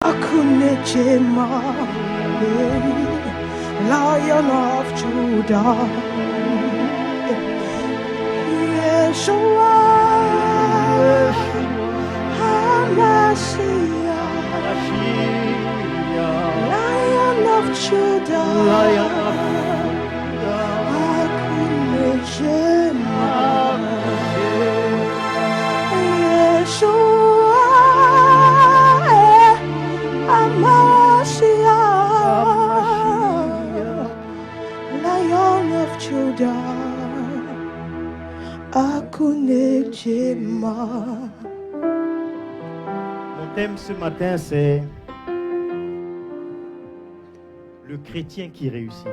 Akunechema, Lion of Judah, Yeshua, HaMashiach, Lion of Judah, Akunechema, Yeshua. Lion of Judah, Akunechema. Mon thème ce matin, c'est le chrétien qui réussit.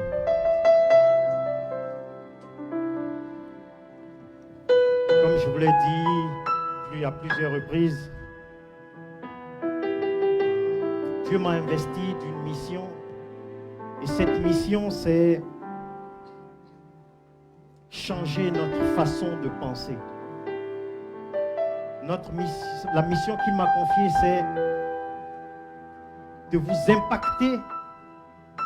Comme je vous l'ai dit à plusieurs reprises, Dieu m'a investi d'une mission. Et cette mission, c'est changer notre façon de penser. La mission qu'il m'a confiée, c'est de vous impacter,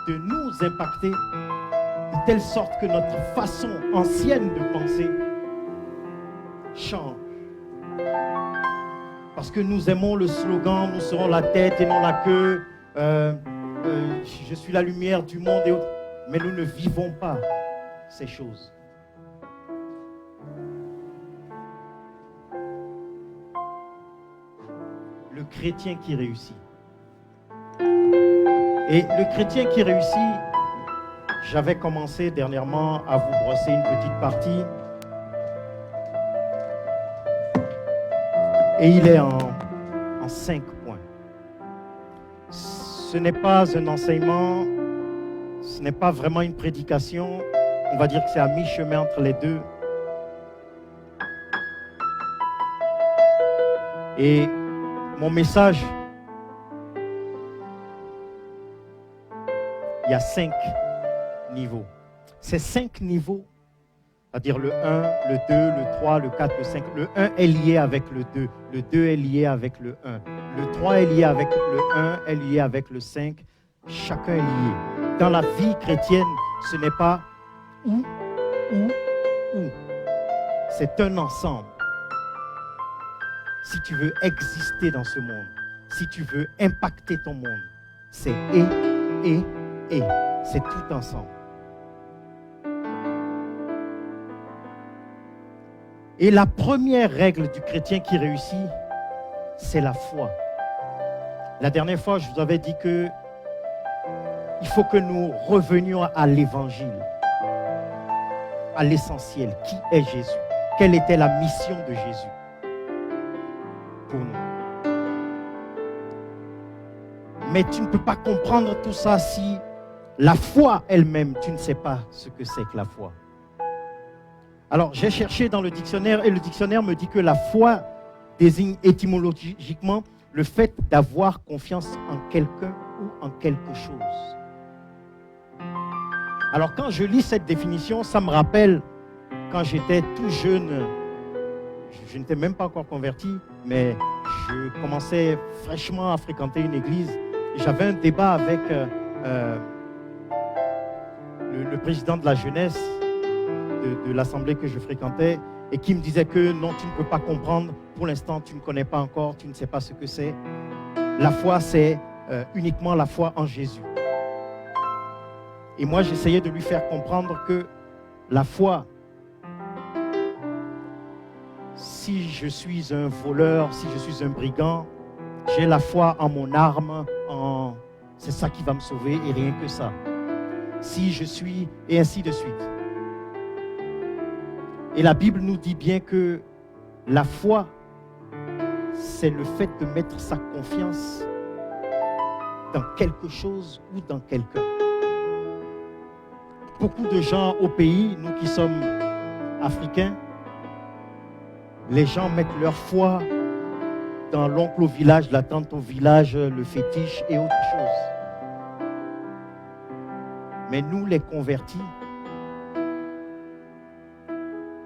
de nous impacter, de telle sorte que notre façon ancienne de penser change. Parce que nous aimons le slogan, nous serons la tête et non la queue, je suis la lumière du monde et autres. Mais nous ne vivons pas ces choses. Le chrétien qui réussit. Et le chrétien qui réussit, j'avais commencé dernièrement à vous brosser une petite partie. Et il est en 5 points. Ce n'est pas un enseignement, ce n'est pas vraiment une prédication. On va dire que c'est à mi-chemin entre les deux. Et mon message, il y a 5 niveaux. Ces 5 niveaux, c'est-à-dire le 1, le 2, le 3, le 4, le 5. Le 1 est lié avec le 2. Le 2 est lié avec le 1. Le 3 est lié avec le 1, est lié avec le 5. Chacun est lié. Dans la vie chrétienne, ce n'est pas ou. C'est un ensemble. Si tu veux exister dans ce monde, si tu veux impacter ton monde, c'est et. C'est tout ensemble. Et la première règle du chrétien qui réussit, c'est la foi. La dernière fois, je vous avais dit que il faut que nous revenions à l'évangile, à l'essentiel. Qui est Jésus? Quelle était la mission de Jésus pour nous? Mais tu ne peux pas comprendre tout ça si la foi elle-même, tu ne sais pas ce que c'est que la foi. Alors, j'ai cherché dans le dictionnaire et le dictionnaire me dit que la foi désigne étymologiquement le fait d'avoir confiance en quelqu'un ou en quelque chose. Alors, quand je lis cette définition, ça me rappelle quand j'étais tout jeune, je n'étais même pas encore converti, mais je commençais fraîchement à fréquenter une église. Et j'avais un débat avec le président de la jeunesse de l'assemblée que je fréquentais et qui me disait que non, tu ne peux pas comprendre, pour l'instant tu ne connais pas encore, tu ne sais pas ce que c'est. La foi, c'est uniquement la foi en Jésus. Et moi, j'essayais de lui faire comprendre que la foi, si je suis un voleur, si je suis un brigand, j'ai la foi en mon arme, c'est ça qui va me sauver et rien que ça. Si je suis, et ainsi de suite. Et la Bible nous dit bien que la foi, c'est le fait de mettre sa confiance dans quelque chose ou dans quelqu'un. Beaucoup de gens au pays, nous qui sommes africains, les gens mettent leur foi dans l'oncle au village, la tante au village, le fétiche et autre chose. Mais nous, les convertis,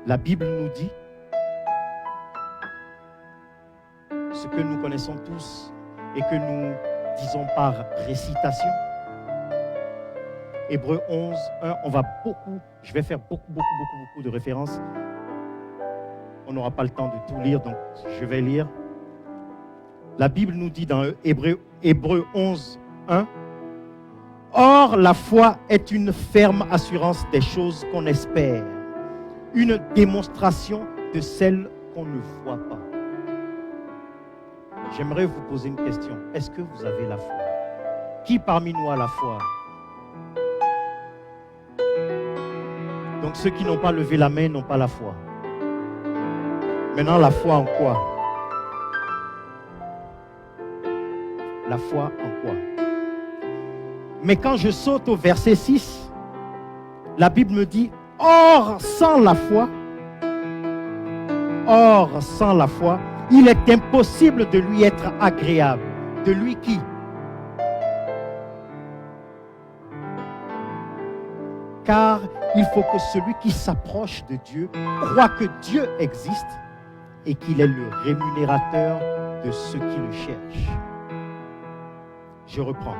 la Bible nous dit ce que nous connaissons tous et que nous disons par récitation. Hébreux 11, 1, je vais faire beaucoup de références. On n'aura pas le temps de tout lire, donc je vais lire. La Bible nous dit dans Hébreux 11, 1, or la foi est une ferme assurance des choses qu'on espère, une démonstration de celles qu'on ne voit pas. J'aimerais vous poser une question. Est-ce que vous avez la foi? Qui parmi nous a la foi? Donc ceux qui n'ont pas levé la main n'ont pas la foi. Maintenant, la foi en quoi? La foi en quoi? Mais quand je saute au verset 6, la Bible me dit, or sans la foi, il est impossible de lui être agréable. De lui qui? Car il faut que celui qui s'approche de Dieu croit que Dieu existe et qu'il est le rémunérateur de ceux qui le cherchent. Je reprends.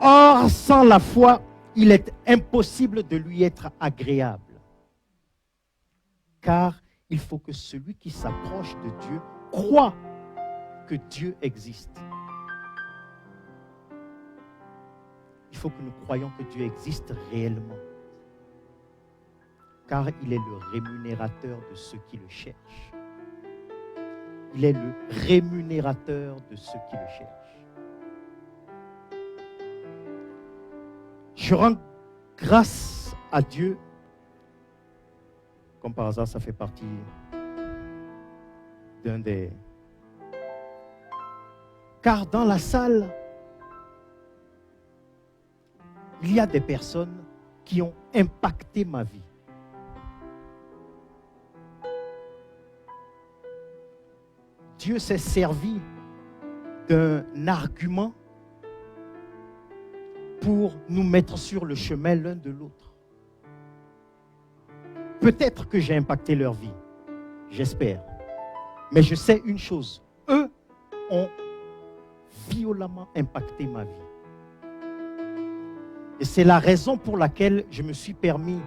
Or, sans la foi, il est impossible de lui être agréable. Car il faut que celui qui s'approche de Dieu croit que Dieu existe. Il faut que nous croyions que Dieu existe réellement. Car il est le rémunérateur de ceux qui le cherchent. Il est le rémunérateur de ceux qui le cherchent. Je rends grâce à Dieu. Comme par hasard, ça fait partie d'un des... Car dans la salle, il y a des personnes qui ont impacté ma vie. Dieu s'est servi d'un argument pour nous mettre sur le chemin l'un de l'autre. Peut-être que j'ai impacté leur vie, j'espère. Mais je sais une chose, eux ont violemment impacté ma vie. Et c'est la raison pour laquelle je me suis permis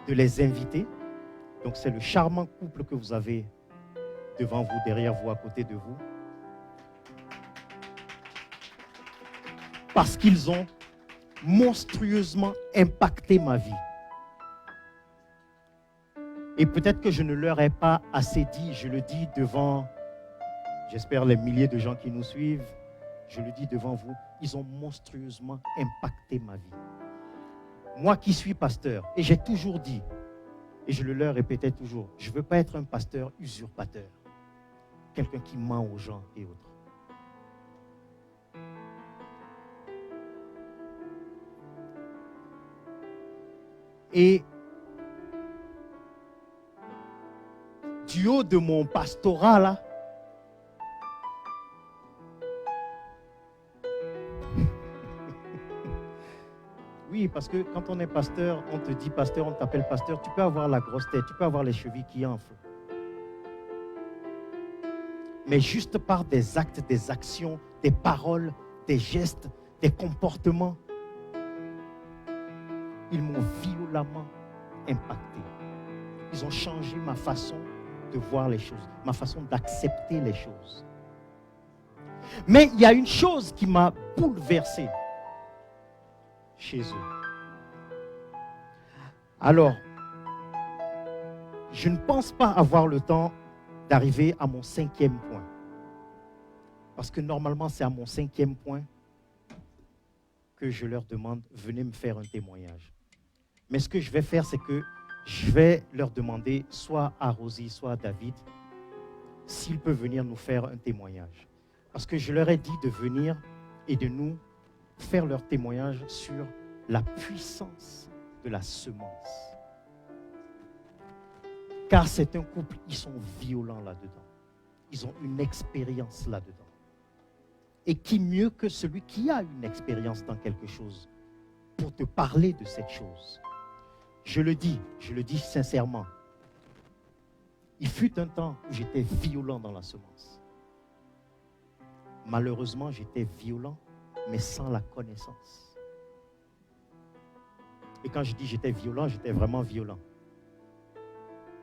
de les inviter. Donc c'est le charmant couple que vous avez devant vous, derrière vous, à côté de vous. Parce qu'ils ont monstrueusement impacté ma vie. Et peut-être que je ne leur ai pas assez dit, je le dis devant, j'espère les milliers de gens qui nous suivent, je le dis devant vous, ils ont monstrueusement impacté ma vie. Moi qui suis pasteur, et j'ai toujours dit, et je le leur répétais toujours, je ne veux pas être un pasteur usurpateur, quelqu'un qui ment aux gens et autres. Et du haut de mon pastorat, là, oui, parce que quand on est pasteur, on te dit pasteur, on t'appelle pasteur, tu peux avoir la grosse tête, tu peux avoir les chevilles qui enflent. Mais juste par des actes, des actions, des paroles, des gestes, des comportements, ils m'ont violemment impacté. Ils ont changé ma façon de voir les choses, ma façon d'accepter les choses. Mais il y a une chose qui m'a bouleversé chez eux. Alors, je ne pense pas avoir le temps d'arriver à mon 5e point. Parce que normalement, c'est à mon 5e point que je leur demande, venez me faire un témoignage. Mais ce que je vais faire, c'est que je vais leur demander, soit à Rosie, soit à David, s'ils peuvent venir nous faire un témoignage. Parce que je leur ai dit de venir et de nous faire leur témoignage sur la puissance de la semence. Car c'est un couple, ils sont violents là-dedans. Ils ont une expérience là-dedans. Et qui mieux que celui qui a une expérience dans quelque chose pour te parler de cette chose. Je le dis sincèrement. Il fut un temps où j'étais violent dans la semence. Malheureusement, j'étais violent mais sans la connaissance. Et quand je dis j'étais violent, j'étais vraiment violent.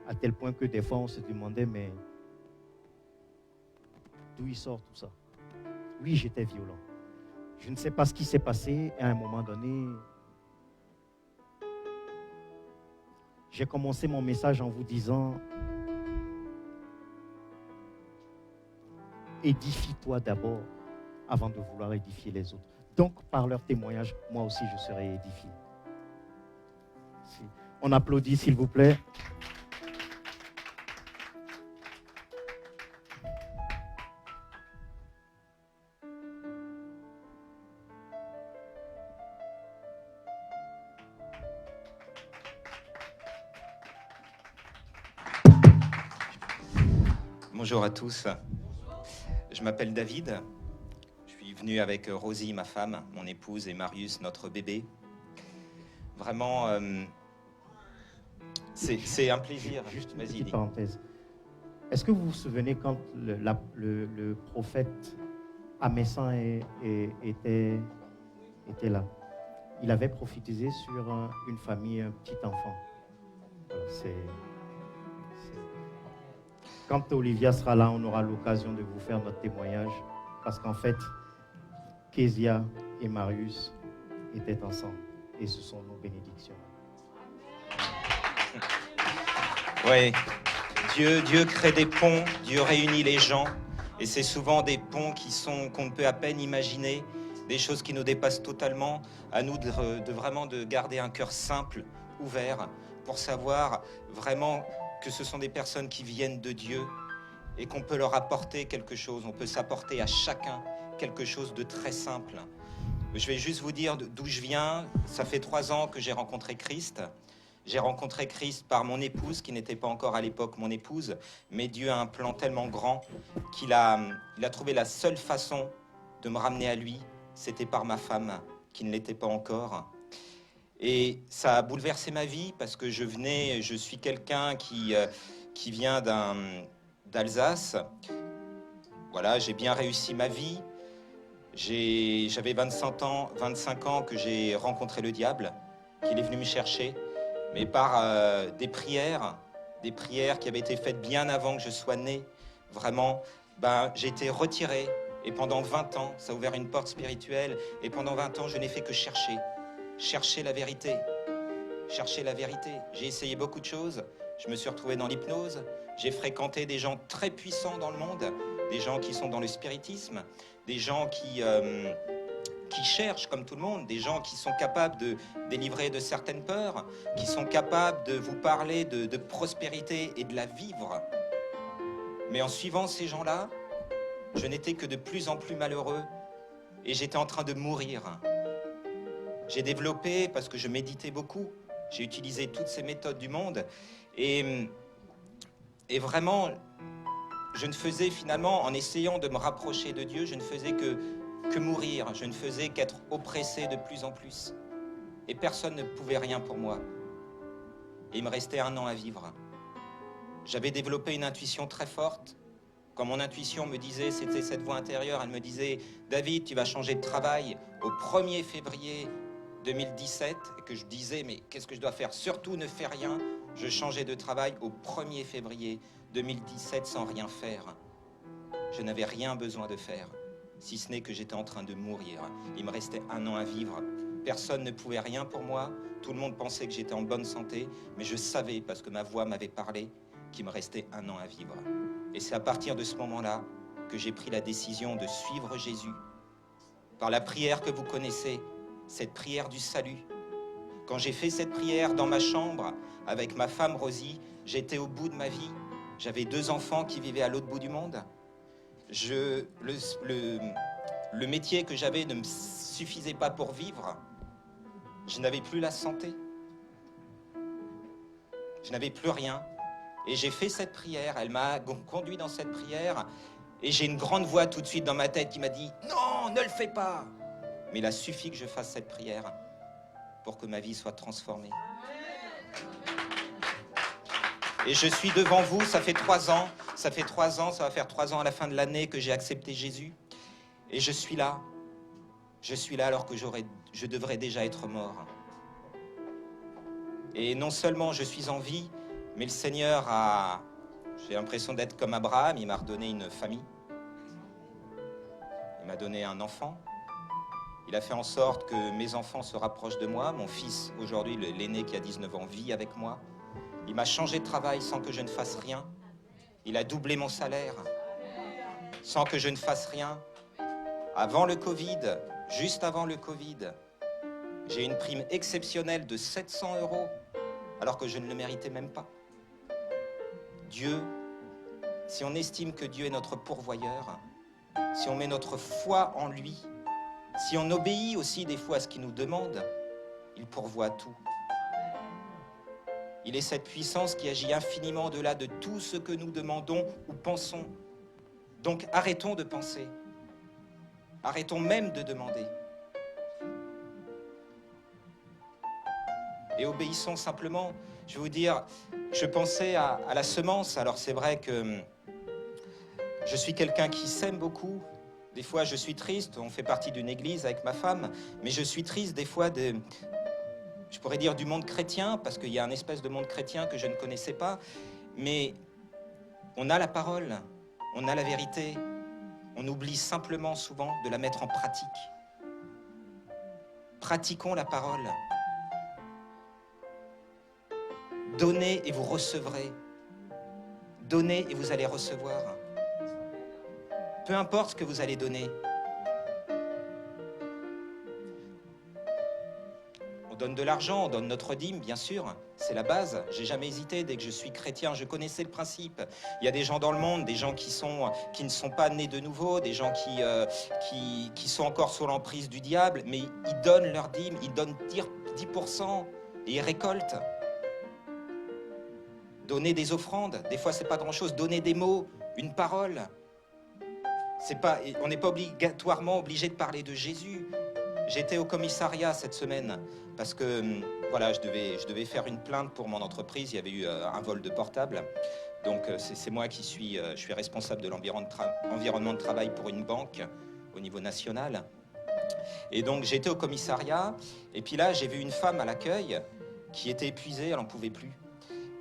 À tel point que des fois on se demandait, mais d'où il sort tout ça? Oui, j'étais violent. Je ne sais pas ce qui s'est passé, et à un moment donné, j'ai commencé mon message en vous disant, édifie-toi d'abord avant de vouloir édifier les autres. Donc, par leur témoignage, moi aussi, je serai édifié. On applaudit, s'il vous plaît. Bonjour à tous. Je m'appelle David. Je suis venu avec Rosie, ma femme, mon épouse, et Marius, notre bébé. Vraiment, c'est un plaisir. Juste une Vas-y, petite dis. parenthèse. Est-ce que vous vous souvenez quand le prophète Amessan était là? Il avait prophétisé sur une famille, un petit enfant. Voilà, Quand Olivia sera là, on aura l'occasion de vous faire notre témoignage. Parce qu'en fait, Kezia et Marius étaient ensemble. Et ce sont nos bénédictions. Oui, Dieu crée des ponts, Dieu réunit les gens. Et c'est souvent des ponts qu'on ne peut à peine imaginer, des choses qui nous dépassent totalement. À nous de garder un cœur simple, ouvert, pour savoir vraiment que ce sont des personnes qui viennent de Dieu et qu'on peut leur apporter quelque chose. On peut s'apporter à chacun quelque chose de très simple. Je vais juste vous dire d'où je viens. Ça fait 3 ans que j'ai rencontré Christ. J'ai rencontré Christ par mon épouse, qui n'était pas encore à l'époque mon épouse, mais Dieu a un plan tellement grand qu'il a trouvé la seule façon de me ramener à lui, c'était par ma femme, qui ne l'était pas encore. Et ça a bouleversé ma vie parce que je suis quelqu'un qui vient d'Alsace. Voilà, j'ai bien réussi ma vie. J'avais 25 ans que j'ai rencontré le diable, qu'il est venu me chercher, mais par des prières qui avaient été faites bien avant que je sois né. Vraiment, j'ai été retiré. Et pendant 20 ans, ça a ouvert une porte spirituelle. Et pendant 20 ans, je n'ai fait que chercher la vérité. Chercher la vérité. J'ai essayé beaucoup de choses. Je me suis retrouvé dans l'hypnose. J'ai fréquenté des gens très puissants dans le monde, des gens qui sont dans le spiritisme, des gens qui cherchent comme tout le monde, des gens qui sont capables de délivrer de certaines peurs, qui sont capables de vous parler de prospérité et de la vivre. Mais en suivant ces gens-là, je n'étais que de plus en plus malheureux et j'étais en train de mourir. J'ai développé, parce que je méditais beaucoup, j'ai utilisé toutes ces méthodes du monde et vraiment, je ne faisais finalement, en essayant de me rapprocher de Dieu, je ne faisais que mourir, je ne faisais qu'être oppressé de plus en plus. Et personne ne pouvait rien pour moi. Et il me restait 1 an à vivre. J'avais développé une intuition très forte. Quand mon intuition me disait, c'était cette voix intérieure, elle me disait « David, tu vas changer de travail au 1er février 2017 » et que je disais « Mais qu'est-ce que je dois faire? Surtout ne fais rien ». Je changeais de travail au 1er février 2017 sans rien faire. Je n'avais rien besoin de faire, si ce n'est que j'étais en train de mourir. Il me restait 1 an à vivre. Personne ne pouvait rien pour moi. Tout le monde pensait que j'étais en bonne santé, mais je savais, parce que ma voix m'avait parlé, qu'il me restait 1 an à vivre. Et c'est à partir de ce moment-là que j'ai pris la décision de suivre Jésus. Par la prière que vous connaissez, cette prière du salut. Quand j'ai fait cette prière dans ma chambre, avec ma femme Rosie, j'étais au bout de ma vie. J'avais 2 enfants qui vivaient à l'autre bout du monde. Le métier que j'avais ne me suffisait pas pour vivre. Je n'avais plus la santé. Je n'avais plus rien. Et j'ai fait cette prière. Elle m'a conduit dans cette prière. Et j'ai une grande voix tout de suite dans ma tête qui m'a dit « Non, ne le fais pas !» Mais il a suffi que je fasse cette prière pour que ma vie soit transformée. Et je suis devant vous, ça fait 3 ans. Ça fait 3 ans, ça va faire 3 ans à la fin de l'année que j'ai accepté Jésus. Et je suis là. Je suis là alors que je devrais déjà être mort. Et non seulement je suis en vie, mais le Seigneur a... J'ai l'impression d'être comme Abraham, il m'a redonné une famille. Il m'a donné un enfant. Il a fait en sorte que mes enfants se rapprochent de moi. Mon fils, aujourd'hui, l'aîné qui a 19 ans, vit avec moi. Il m'a changé de travail sans que je ne fasse rien. Il a doublé mon salaire sans que je ne fasse rien. Avant le Covid, juste avant le Covid, j'ai une prime exceptionnelle de 700 € alors que je ne le méritais même pas. Dieu, si on estime que Dieu est notre pourvoyeur, si on met notre foi en lui, si on obéit aussi des fois à ce qu'il nous demande, il pourvoit tout. Il est cette puissance qui agit infiniment au-delà de tout ce que nous demandons ou pensons. Donc arrêtons de penser. Arrêtons même de demander. Et obéissons simplement. Je vais vous dire, je pensais à la semence. Alors c'est vrai que je suis quelqu'un qui s'aime beaucoup. Des fois je suis triste, on fait partie d'une église avec ma femme, mais je suis triste des fois je pourrais dire du monde chrétien, parce qu'il y a un espèce de monde chrétien que je ne connaissais pas, mais on a la parole, on a la vérité, on oublie simplement souvent de la mettre en pratique. Pratiquons la parole. Donnez et vous recevrez. Donnez et vous allez recevoir. Peu importe ce que vous allez donner. On donne de l'argent, on donne notre dîme, bien sûr. C'est la base. J'ai jamais hésité dès que je suis chrétien. Je connaissais le principe. Il y a des gens dans le monde, des gens qui ne sont pas nés de nouveau, des gens qui sont encore sous l'emprise du diable, mais ils donnent leur dîme, ils donnent 10% et ils récoltent. Donner des offrandes, des fois c'est pas grand-chose. Donner des mots, une parole. On n'est pas obligatoirement obligé de parler de Jésus. J'étais au commissariat cette semaine parce que voilà, je devais faire une plainte pour mon entreprise. Il y avait eu un vol de portable. Donc c'est moi je suis responsable de l'environnement de travail pour une banque au niveau national. Et donc j'étais au commissariat et puis là j'ai vu une femme à l'accueil qui était épuisée, elle n'en pouvait plus.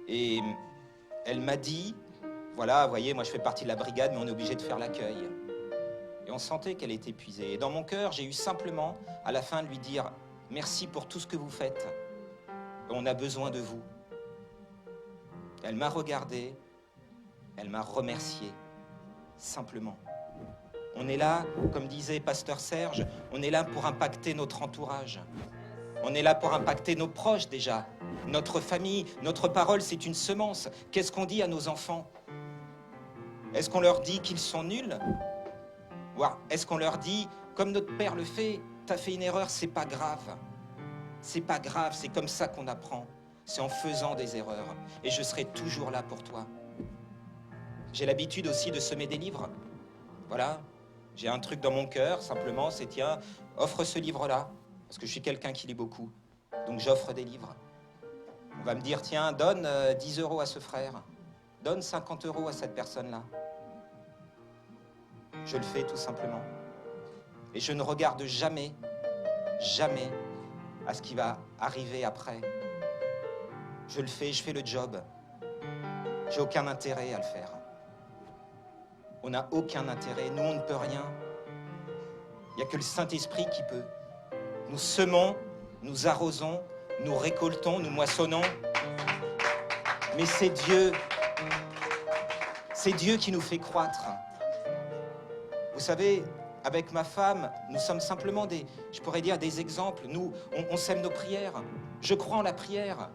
Et elle m'a dit, voilà, vous voyez, moi je fais partie de la brigade, mais on est obligé de faire l'accueil. Et on sentait qu'elle était épuisée. Et dans mon cœur, j'ai eu simplement, à la fin, de lui dire « Merci pour tout ce que vous faites. On a besoin de vous. » Elle m'a regardé, elle m'a remercié, simplement. On est là, comme disait Pasteur Serge, on est là pour impacter notre entourage. On est là pour impacter nos proches déjà, notre famille. Notre parole, c'est une semence. Qu'est-ce qu'on dit à nos enfants? Est-ce qu'on leur dit qu'ils sont nuls? Ou est-ce qu'on leur dit, comme notre père le fait, t'as fait une erreur, c'est pas grave. C'est pas grave, c'est comme ça qu'on apprend. C'est en faisant des erreurs. Et je serai toujours là pour toi. J'ai l'habitude aussi de semer des livres. Voilà, j'ai un truc dans mon cœur, simplement, c'est tiens, offre ce livre-là. Parce que je suis quelqu'un qui lit beaucoup. Donc j'offre des livres. On va me dire, tiens, donne 10 € à ce frère. Donne 50 € à cette personne-là. Je le fais tout simplement. Et je ne regarde jamais, jamais à ce qui va arriver après. Je le fais, je fais le job. J'ai aucun intérêt à le faire. On n'a aucun intérêt. Nous, on ne peut rien. Il n'y a que le Saint-Esprit qui peut. Nous semons, nous arrosons, nous récoltons, nous moissonnons. Mais c'est Dieu qui nous fait croître. Vous savez, avec ma femme, nous sommes simplement je pourrais dire des exemples. Nous, on sème nos prières. Je crois en la prière.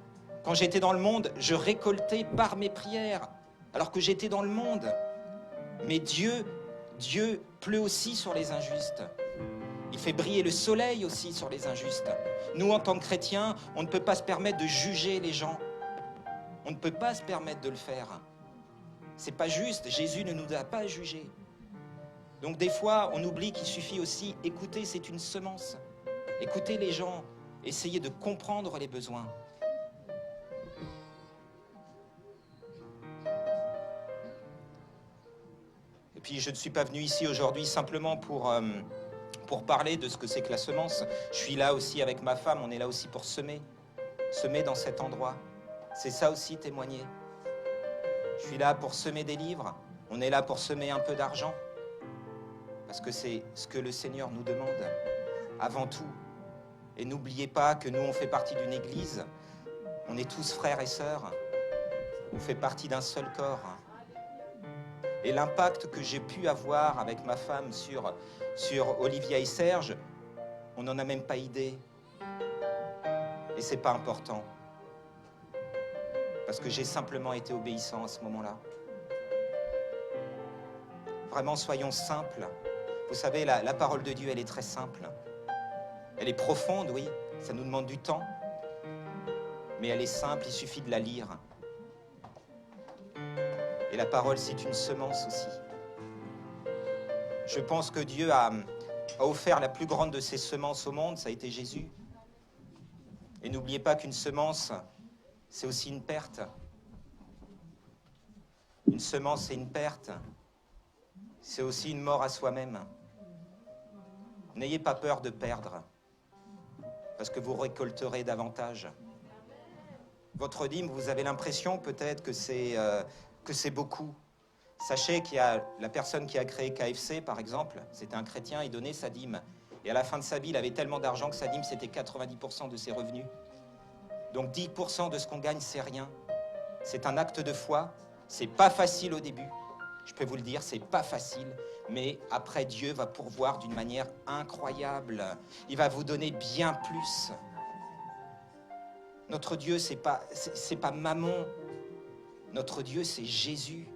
Quand j'étais dans le monde, je récoltais par mes prières, alors que j'étais dans le monde. Mais Dieu pleut aussi sur les injustes. Il fait briller le soleil aussi sur les injustes. Nous, en tant que chrétiens, on ne peut pas se permettre de juger les gens. On ne peut pas se permettre de le faire. C'est pas juste. Jésus ne nous a pas jugés. Donc des fois, on oublie qu'il suffit aussi écouter, c'est une semence. Écouter les gens, essayer de comprendre les besoins. Et puis je ne suis pas venu ici aujourd'hui simplement pour pour parler de ce que c'est que la semence. Je suis là aussi avec ma femme, on est là aussi pour semer dans cet endroit. C'est ça aussi, témoigner. Je suis là pour semer des livres, on est là pour semer un peu d'argent. Parce que c'est ce que le Seigneur nous demande, avant tout. Et n'oubliez pas que nous, on fait partie d'une église, on est tous frères et sœurs, on fait partie d'un seul corps. Et l'impact que j'ai pu avoir avec ma femme sur Olivia et Serge, on n'en a même pas idée. Et c'est pas important. Parce que j'ai simplement été obéissant à ce moment-là. Vraiment, soyons simples. Vous savez, la parole de Dieu, elle est très simple. Elle est profonde, oui, ça nous demande du temps. Mais elle est simple, il suffit de la lire. Et la parole, c'est une semence aussi. Je pense que Dieu a offert la plus grande de ses semences au monde, ça a été Jésus. Et n'oubliez pas qu'une semence, c'est aussi une perte. Une semence, c'est une perte. C'est aussi une mort à soi-même. N'ayez pas peur de perdre, parce que vous récolterez davantage. Votre dîme, vous avez l'impression peut-être que c'est beaucoup. Sachez qu'il y a la personne qui a créé KFC, par exemple, c'était un chrétien, il donnait sa dîme. Et à la fin de sa vie, il avait tellement d'argent que sa dîme, c'était 90% de ses revenus. Donc 10% de ce qu'on gagne, c'est rien. C'est un acte de foi. C'est pas facile au début. Je peux vous le dire, c'est pas facile. Mais après, Dieu va pourvoir d'une manière incroyable. Il va vous donner bien plus. Notre Dieu, c'est pas Mammon. Notre Dieu, c'est Jésus.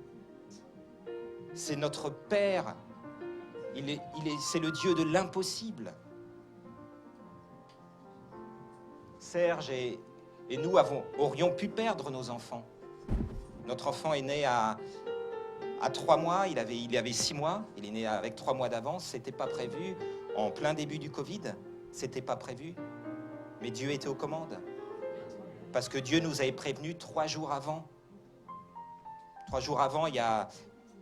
C'est notre Père. C'est le Dieu de l'impossible. Serge et nous aurions pu perdre nos enfants. Notre enfant est né à 3 mois, il avait 6 mois, il est né avec 3 mois d'avance, c'était pas prévu. En plein début du Covid, c'était pas prévu. Mais Dieu était aux commandes. Parce que Dieu nous avait prévenus 3 jours avant. 3 jours avant, il y a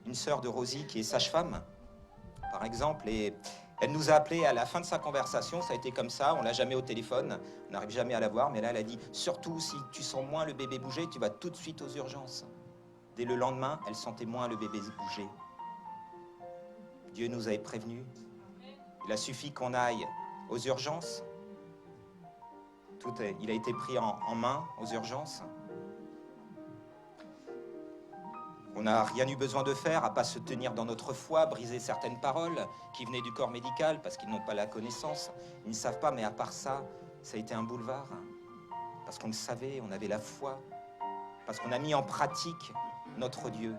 une sœur de Rosie qui est sage-femme, par exemple, et elle nous a appelés à la fin de sa conversation, ça a été comme ça, on l'a jamais au téléphone, on n'arrive jamais à la voir, mais là elle a dit, surtout si tu sens moins le bébé bouger, tu vas tout de suite aux urgences. Dès le lendemain, elle sentait moins le bébé bouger. Dieu nous avait prévenus. Il a suffi qu'on aille aux urgences. Il a été pris en main aux urgences. On n'a rien eu besoin de faire, à pas se tenir dans notre foi, briser certaines paroles qui venaient du corps médical parce qu'ils n'ont pas la connaissance. Ils ne savent pas, mais à part ça, ça a été un boulevard. Parce qu'on le savait, on avait la foi. Parce qu'on a mis en pratique notre Dieu.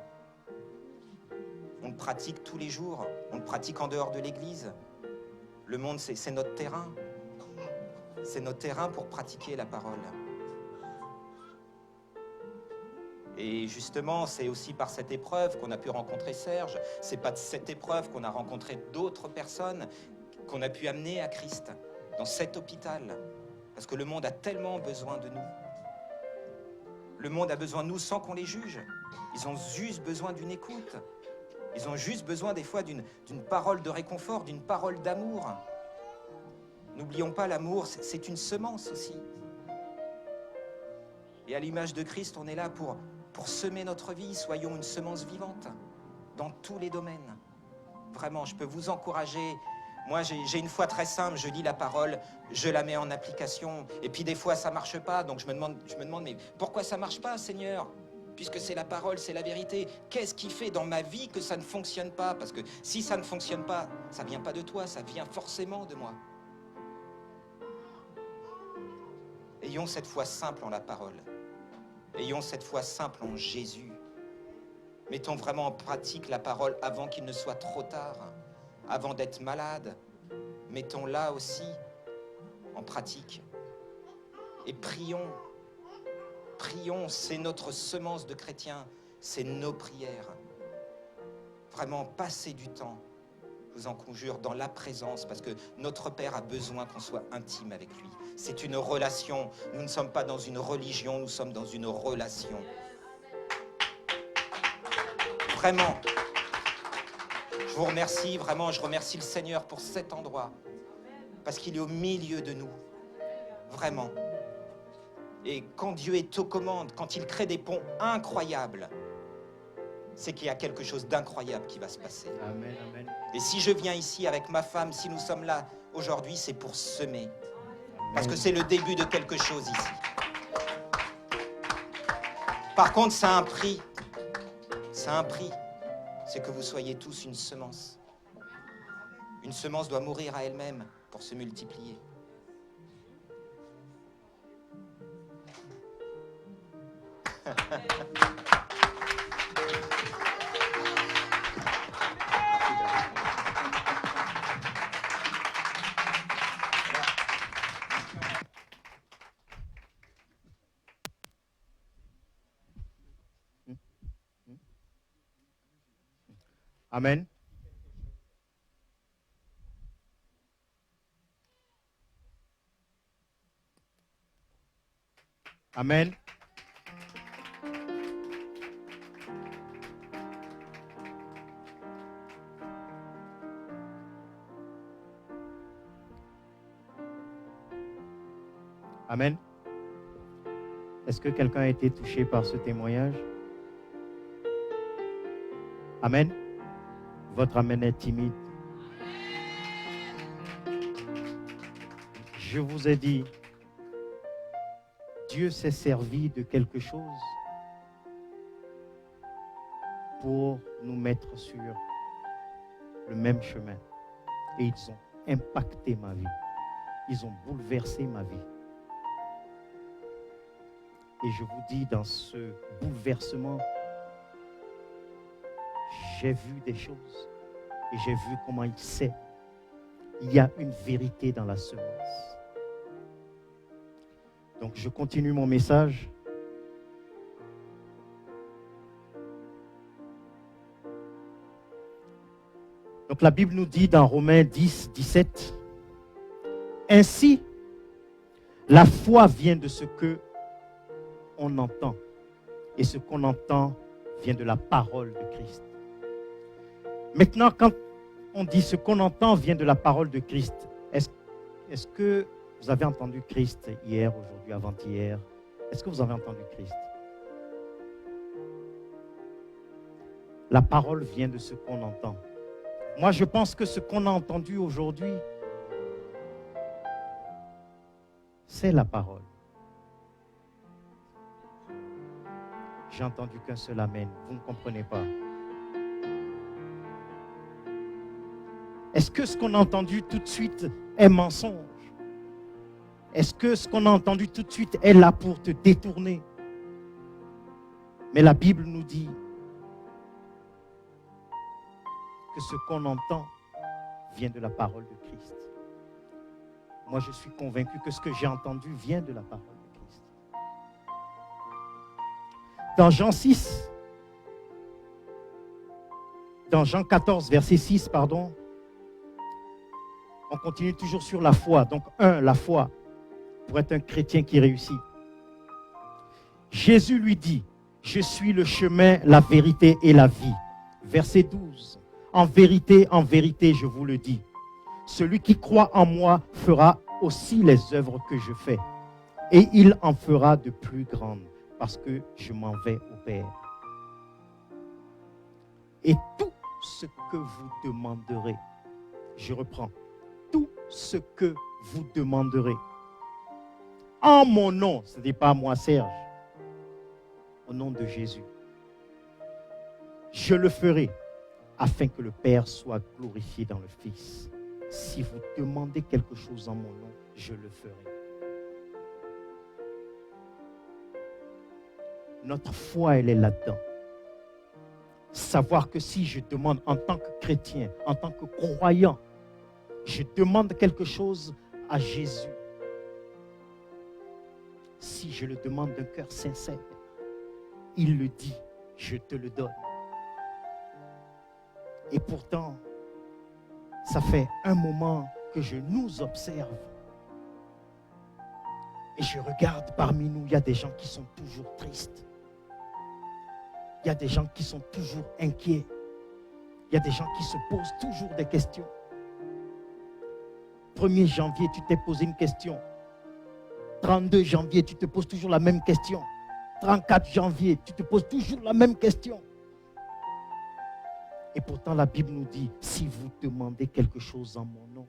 On le pratique tous les jours. On le pratique en dehors de l'église. Le monde, c'est notre terrain. C'est notre terrain pour pratiquer la parole. Et justement, c'est aussi par cette épreuve qu'on a pu rencontrer Serge. C'est pas de cette épreuve qu'on a rencontré d'autres personnes qu'on a pu amener à Christ dans cet hôpital. Parce que le monde a tellement besoin de nous. Le monde a besoin de nous sans qu'on les juge. Ils ont juste besoin d'une écoute. Ils ont juste besoin des fois d'une parole de réconfort, d'une parole d'amour. N'oublions pas, l'amour, c'est une semence aussi. Et à l'image de Christ, on est là pour semer notre vie. Soyons une semence vivante dans tous les domaines. Vraiment, je peux vous encourager. Moi, j'ai une foi très simple. Je lis la parole, je la mets en application. Et puis des fois, ça ne marche pas. Donc je me demande, mais pourquoi ça ne marche pas, Seigneur? Puisque c'est la parole, c'est la vérité. Qu'est-ce qui fait dans ma vie que ça ne fonctionne pas? Parce que si ça ne fonctionne pas, ça ne vient pas de toi, ça vient forcément de moi. Ayons cette foi simple en la parole. Ayons cette foi simple en Jésus. Mettons vraiment en pratique la parole avant qu'il ne soit trop tard, avant d'être malade. Mettons-la aussi en pratique. Et prions. Prions, c'est notre semence de chrétiens, c'est nos prières. Vraiment, passez du temps, je vous en conjure, dans la présence, parce que notre Père a besoin qu'on soit intime avec lui. C'est une relation. Nous ne sommes pas dans une religion, nous sommes dans une relation. Vraiment. Je vous remercie vraiment, je remercie le Seigneur pour cet endroit. Parce qu'il est au milieu de nous. Vraiment. Et quand Dieu est aux commandes, quand il crée des ponts incroyables, c'est qu'il y a quelque chose d'incroyable qui va se passer. Amen, amen. Et si je viens ici avec ma femme, si nous sommes là aujourd'hui, c'est pour semer. Parce que c'est le début de quelque chose ici. Par contre, ça a un prix. Ça a un prix. C'est que vous soyez tous une semence. Une semence doit mourir à elle-même pour se multiplier. Amen. Amen. Amen. Est-ce que quelqu'un a été touché par ce témoignage? Amen. Votre amen est timide. Je vous ai dit, Dieu s'est servi de quelque chose pour nous mettre sur le même chemin. Et ils ont impacté ma vie. Ils ont bouleversé ma vie. Et je vous dis, dans ce bouleversement, j'ai vu des choses et j'ai vu comment il sait. Il y a une vérité dans la semence. Donc je continue mon message. Donc la Bible nous dit dans Romains 10, 17, ainsi, la foi vient de ce que on entend. Et ce qu'on entend vient de la parole de Christ. Maintenant, quand on dit ce qu'on entend vient de la parole de Christ, est-ce que vous avez entendu Christ hier, aujourd'hui, avant-hier? Est-ce que vous avez entendu Christ? La parole vient de ce qu'on entend. Moi, je pense que ce qu'on a entendu aujourd'hui, c'est la parole. J'ai entendu qu'un seul amen. Vous ne comprenez pas. Est-ce que ce qu'on a entendu tout de suite est mensonge? Est-ce que ce qu'on a entendu tout de suite est là pour te détourner? Mais la Bible nous dit que ce qu'on entend vient de la parole de Christ. Moi, je suis convaincu que ce que j'ai entendu vient de la parole de Christ. Dans Jean 6, dans Jean 14, verset 6, pardon, on continue toujours sur la foi. Donc, la foi, pour être un chrétien qui réussit. Jésus lui dit, je suis le chemin, la vérité et la vie. Verset 12. En vérité, je vous le dis, celui qui croit en moi fera aussi les œuvres que je fais. Et il en fera de plus grandes, parce que je m'en vais au Père. Et tout ce que vous demanderez, je reprends, tout ce que vous demanderez, en mon nom, ce n'est pas moi Serge, au nom de Jésus, je le ferai afin que le Père soit glorifié dans le Fils. Si vous demandez quelque chose en mon nom, je le ferai. Notre foi, elle est là-dedans. Savoir que si je demande en tant que chrétien, en tant que croyant, je demande quelque chose à Jésus. Si je le demande d'un cœur sincère, il le dit, je te le donne. Et pourtant, ça fait un moment que je nous observe. Et je regarde parmi nous, il y a des gens qui sont toujours tristes. Il y a des gens qui sont toujours inquiets. Il y a des gens qui se posent toujours des questions. 1er janvier, tu t'es posé une question. 32 janvier, tu te poses toujours la même question. 34 janvier, tu te poses toujours la même question. Et pourtant, la Bible nous dit, si vous demandez quelque chose en mon nom,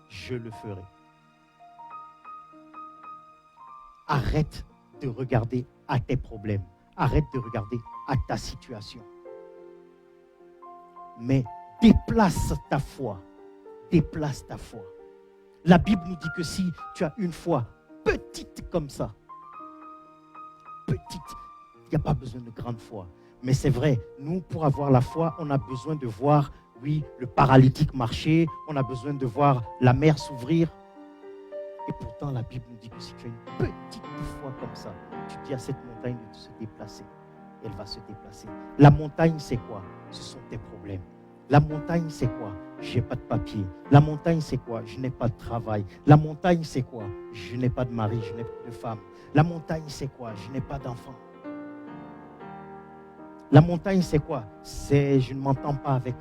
je le ferai. Arrête de regarder à tes problèmes. Arrête de regarder à ta situation. Mais déplace ta foi. Déplace ta foi. La Bible nous dit que si tu as une foi petite comme ça, petite, il n'y a pas besoin de grande foi. Mais c'est vrai, nous, pour avoir la foi, on a besoin de voir, oui, le paralytique marcher, on a besoin de voir la mer s'ouvrir. Et pourtant, la Bible nous dit que si tu as une petite foi comme ça, tu dis à cette montagne de se déplacer. Elle va se déplacer. La montagne, c'est quoi? Ce sont tes problèmes. La montagne, c'est quoi? Je n'ai pas de papier. La montagne, c'est quoi? Je n'ai pas de travail. La montagne, c'est quoi? Je n'ai pas de mari, je n'ai pas de femme. La montagne, c'est quoi? Je n'ai pas d'enfant. La montagne, c'est quoi? C'est je ne m'entends pas avec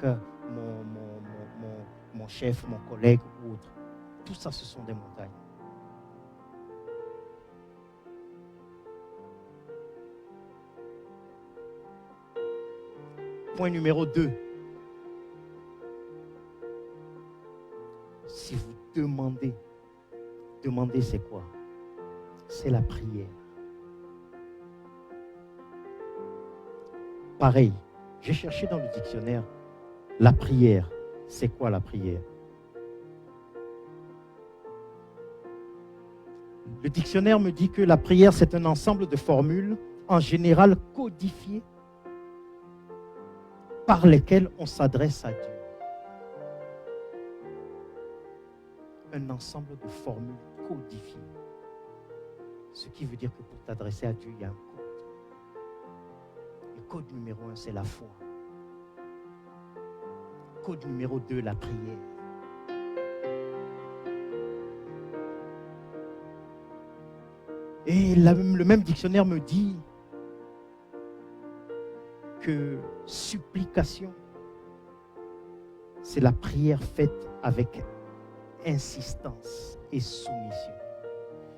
mon chef, mon collègue ou autre. Tout ça, ce sont des montagnes. Point numéro 2. Si vous demandez c'est quoi? C'est la prière. Pareil, j'ai cherché dans le dictionnaire, la prière, c'est quoi la prière? Le dictionnaire me dit que la prière, c'est un ensemble de formules, en général codifiées, par lesquelles on s'adresse à Dieu. Un ensemble de formules codifiées. Ce qui veut dire que pour t'adresser à Dieu, il y a un code. Le code numéro 1, c'est la foi. Code numéro 2, la prière. Et le même dictionnaire me dit que supplication, c'est la prière faite avec insistance et soumission.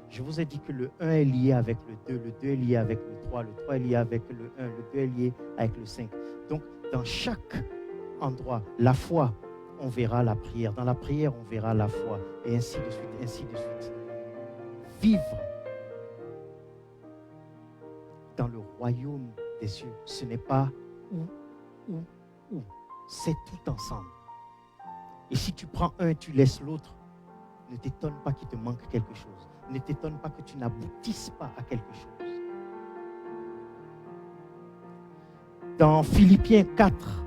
Je vous ai dit que le 1 est lié avec le 2 est lié avec le 3 est lié avec le 1, le 2 est lié avec le 5. Donc, dans chaque endroit, la foi, on verra la prière. Dans la prière, on verra la foi. Et ainsi de suite, ainsi de suite. Vivre dans le royaume des cieux, ce n'est pas ou, c'est tout ensemble. Et si tu prends un et tu laisses l'autre, ne t'étonne pas qu'il te manque quelque chose. Ne t'étonne pas que tu n'aboutisses pas à quelque chose. Dans Philippiens 4,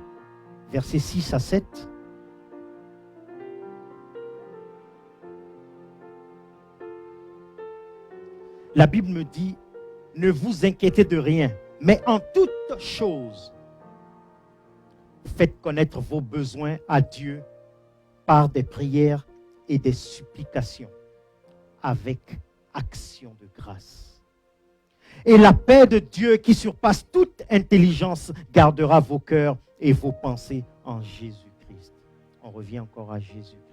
versets 6 à 7, la Bible me dit, ne vous inquiétez de rien, mais en toute chose, faites connaître vos besoins à Dieu par des prières et des supplications, avec action de grâce. Et la paix de Dieu qui surpasse toute intelligence gardera vos cœurs et vos pensées en Jésus-Christ. On revient encore à Jésus-Christ.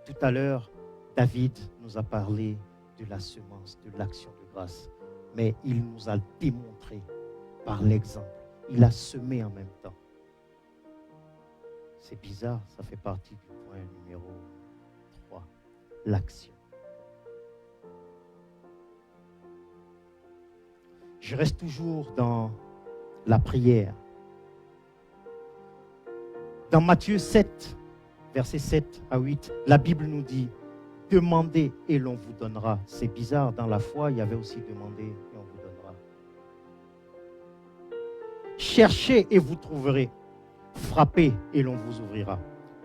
Tout à l'heure, David nous a parlé de la semence, de l'action de grâce. Mais il nous a démontré par l'exemple. Il a semé en même temps. C'est bizarre, ça fait partie du point numéro 3, l'action. Je reste toujours dans la prière. Dans Matthieu 7, versets 7 à 8, la Bible nous dit, demandez et l'on vous donnera. C'est bizarre, dans la foi, il y avait aussi demandez et on vous donnera. Cherchez et vous trouverez. Frappez et l'on vous ouvrira.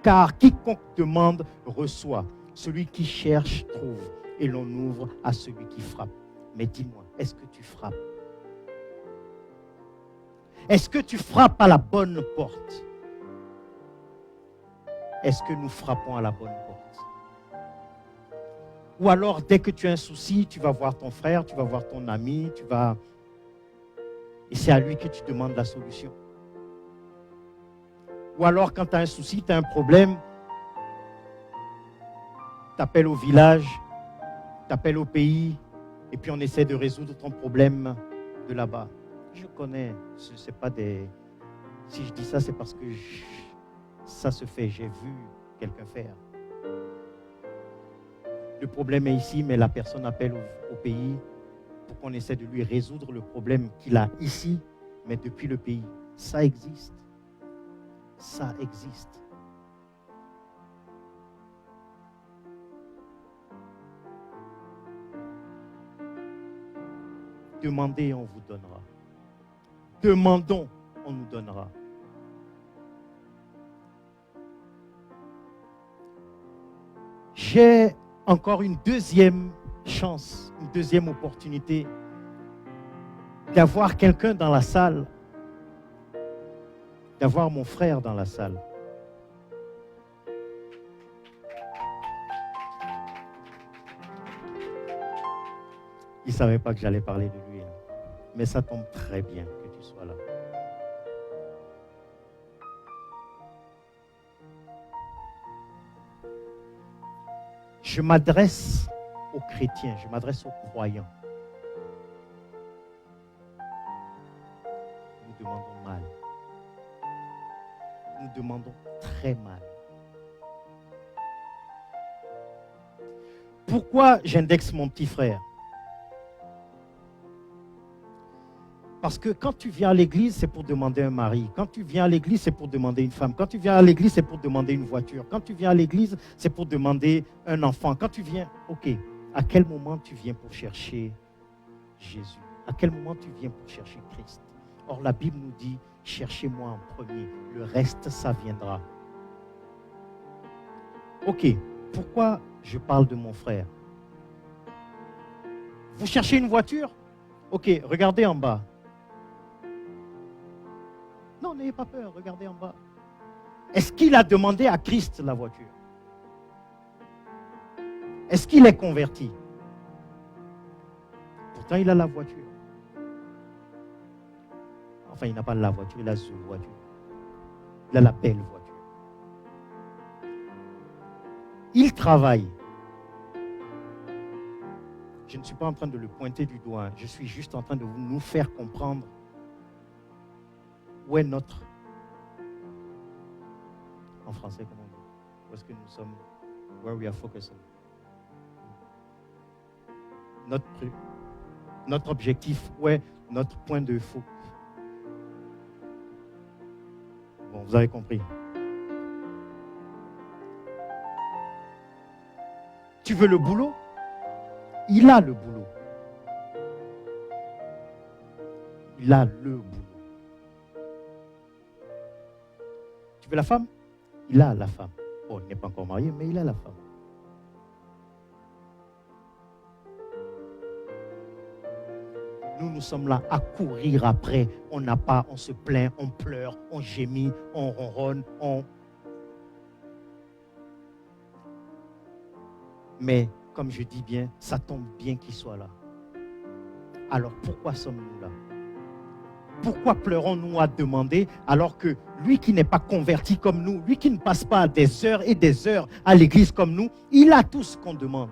Car quiconque demande reçoit. Celui qui cherche trouve. Et l'on ouvre à celui qui frappe. Mais dis-moi, est-ce que tu frappes? Est-ce que tu frappes à la bonne porte? Est-ce que nous frappons à la bonne porte? Ou alors, dès que tu as un souci, tu vas voir ton frère, tu vas voir ton ami, tu vas Et c'est à lui que tu demandes la solution. Ou alors, quand tu as un souci, tu as un problème, tu appelles au village, tu appelles au pays, et puis on essaie de résoudre ton problème de là-bas. Je connais, c'est pas des... Si je dis ça, c'est parce que ça se fait, j'ai vu quelqu'un faire. Le problème est ici, mais la personne appelle au pays pour qu'on essaie de lui résoudre le problème qu'il a ici, mais depuis le pays. Ça existe. Ça existe. Demandez et on vous donnera. Demandons, on nous donnera. J'ai encore une deuxième chance, une deuxième opportunité d'avoir quelqu'un dans la salle, d'avoir mon frère dans la salle. Il ne savait pas que j'allais parler de lui, hein. Mais ça tombe très bien que tu sois là. Je m'adresse aux chrétiens, je m'adresse aux croyants. Nous demandons mal. Nous demandons très mal. Pourquoi j'indexe mon petit frère? Parce que quand tu viens à l'église, c'est pour demander un mari. Quand tu viens à l'église, c'est pour demander une femme. Quand tu viens à l'église, c'est pour demander une voiture. Quand tu viens à l'église, c'est pour demander un enfant. Quand tu viens, ok, à quel moment tu viens pour chercher Jésus? À quel moment tu viens pour chercher Christ? Or, la Bible nous dit, cherchez-moi en premier. Le reste, ça viendra. Ok, pourquoi je parle de mon frère? Vous cherchez une voiture? Ok, regardez en bas. Non, n'ayez pas peur, regardez en bas. Est-ce qu'il a demandé à Christ la voiture? Est-ce qu'il est converti? Pourtant, il a la voiture. Enfin, il n'a pas la voiture, il a une voiture. Il a la belle voiture. Il travaille. Je ne suis pas en train de le pointer du doigt. Je suis juste en train de nous faire comprendre où est notre... En français, comment on dit? Où est-ce que nous sommes? Where we are focusing. Notre objectif, où est notre point de focus? Bon, vous avez compris. Tu veux le boulot? Il a le boulot. Il a le boulot. Tu veux la femme? Il a la femme. Bon, il n'est pas encore marié, mais il a la femme. Nous sommes là à courir après. On n'a pas, on se plaint, on pleure, on gémit, on ronronne, Mais, comme je dis bien, ça tombe bien qu'il soit là. Alors, pourquoi sommes-nous là? Pourquoi pleurons-nous à demander alors que lui qui n'est pas converti comme nous, lui qui ne passe pas des heures et des heures à l'église comme nous, il a tout ce qu'on demande?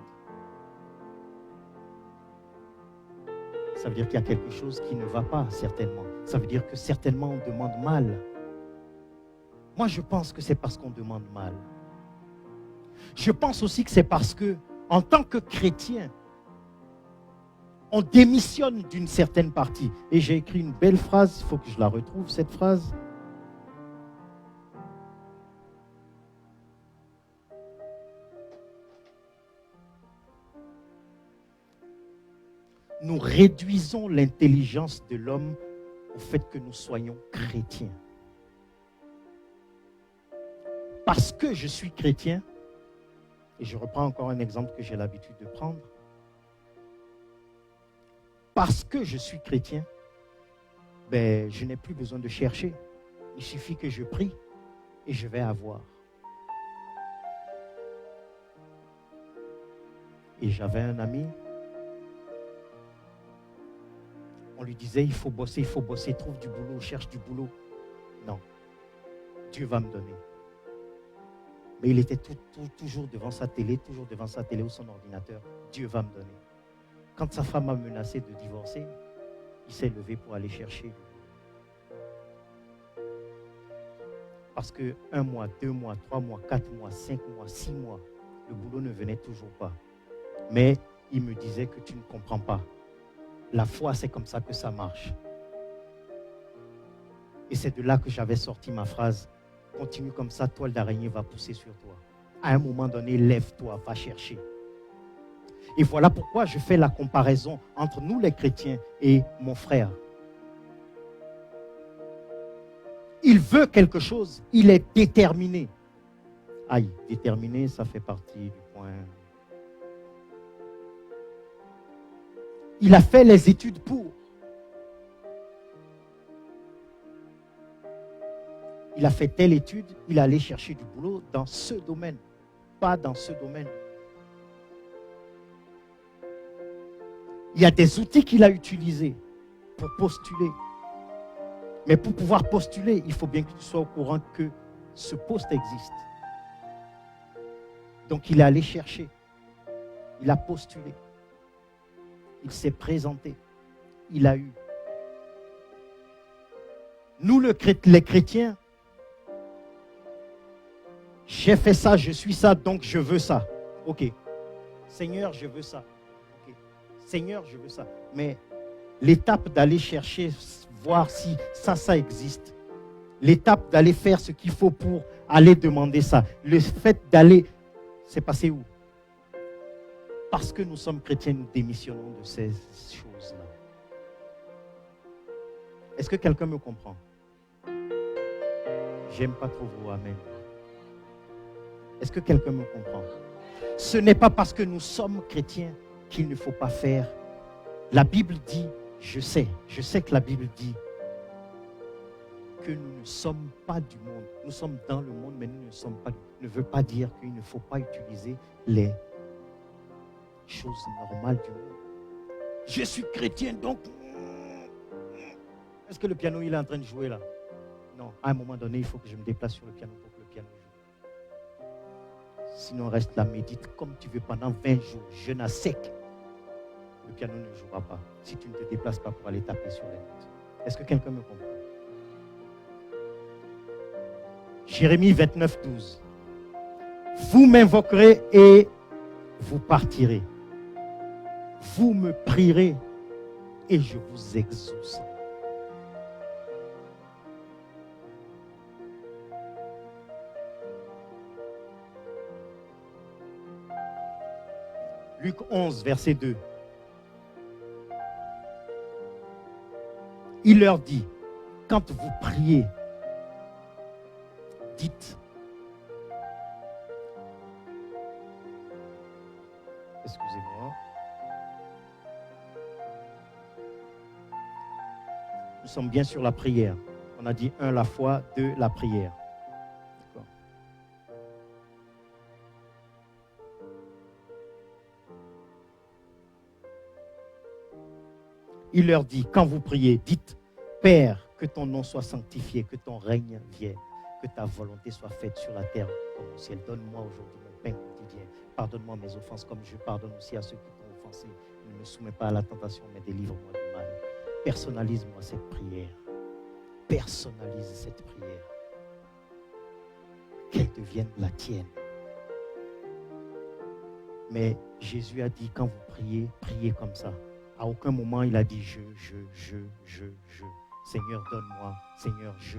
Ça veut dire qu'il y a quelque chose qui ne va pas, certainement. Ça veut dire que certainement on demande mal. Moi, je pense que c'est parce qu'on demande mal. Je pense aussi que c'est parce que, en tant que chrétien, on démissionne d'une certaine partie. Et j'ai écrit une belle phrase, il faut que je la retrouve, cette phrase. Nous réduisons l'intelligence de l'homme au fait que nous soyons chrétiens. Parce que je suis chrétien, et je reprends encore un exemple que j'ai l'habitude de prendre, parce que je suis chrétien, je n'ai plus besoin de chercher. Il suffit que je prie et je vais avoir. Et j'avais un ami, On lui disait, il faut bosser, trouve du boulot, cherche du boulot. Non, Dieu va me donner. Mais il était toujours devant sa télé ou son ordinateur. Dieu va me donner. Quand sa femme a menacé de divorcer, il s'est levé pour aller chercher. Parce que 1 mois, 2 mois, 3 mois, 4 mois, 5 mois, 6 mois, le boulot ne venait toujours pas. Mais il me disait que tu ne comprends pas. La foi, c'est comme ça que ça marche. Et c'est de là que j'avais sorti ma phrase. Continue comme ça, toile d'araignée va pousser sur toi. À un moment donné, lève-toi, va chercher. Et voilà pourquoi je fais la comparaison entre nous les chrétiens et mon frère. Il veut quelque chose, il est déterminé. Aïe, déterminé, ça fait partie du point. Il a fait les études pour. Il a fait telle étude, il est allé chercher du boulot dans ce domaine, pas dans ce domaine. Il y a des outils qu'il a utilisés pour postuler. Mais pour pouvoir postuler, il faut bien que tu sois au courant que ce poste existe. Donc il est allé chercher. Il a postulé. Il s'est présenté. Il a eu. Nous, les chrétiens, j'ai fait ça, je suis ça, donc je veux ça. Ok. Seigneur, je veux ça. Okay. Seigneur, je veux ça. Mais l'étape d'aller chercher, voir si ça existe. L'étape d'aller faire ce qu'il faut pour aller demander ça. Le fait d'aller, c'est passé où? Parce que nous sommes chrétiens, nous démissionnons de ces choses-là. Est-ce que quelqu'un me comprend? J'aime pas trop vos amen. Est-ce que quelqu'un me comprend? Ce n'est pas parce que nous sommes chrétiens qu'il ne faut pas faire. La Bible dit, je sais que la Bible dit que nous ne sommes pas du monde. Nous sommes dans le monde, mais nous ne sommes pas. Ne veut pas dire qu'il ne faut pas utiliser les choses normales du monde. Je suis chrétien, donc... Est-ce que le piano, il est en train de jouer là? Non, à un moment donné, il faut que je me déplace sur le piano pour que le piano joue. Sinon, reste là, médite comme tu veux pendant 20 jours, jeûne à sec. Le piano ne jouera pas si tu ne te déplaces pas pour aller taper sur les notes. Est-ce que quelqu'un me comprend? Jérémie 29, 12. Vous m'invoquerez et vous partirez. Vous me prierez et je vous exaucerai. Luc 11, verset 2. Il leur dit, quand vous priez, dites, excusez-moi, nous sommes bien sur la prière. On a dit 1, la foi, 2, la prière. D'accord. Il leur dit, quand vous priez, dites, Père, que ton nom soit sanctifié, que ton règne vienne, que ta volonté soit faite sur la terre comme au ciel. Donne-moi aujourd'hui mon pain quotidien. Pardonne-moi mes offenses comme je pardonne aussi à ceux qui t'ont offensé. Ne me soumets pas à la tentation, mais délivre-moi du mal. Personnalise-moi cette prière. Personnalise cette prière. Qu'elle devienne la tienne. Mais Jésus a dit, quand vous priez, priez comme ça. À aucun moment, il a dit je. Seigneur, donne-moi. Seigneur, je.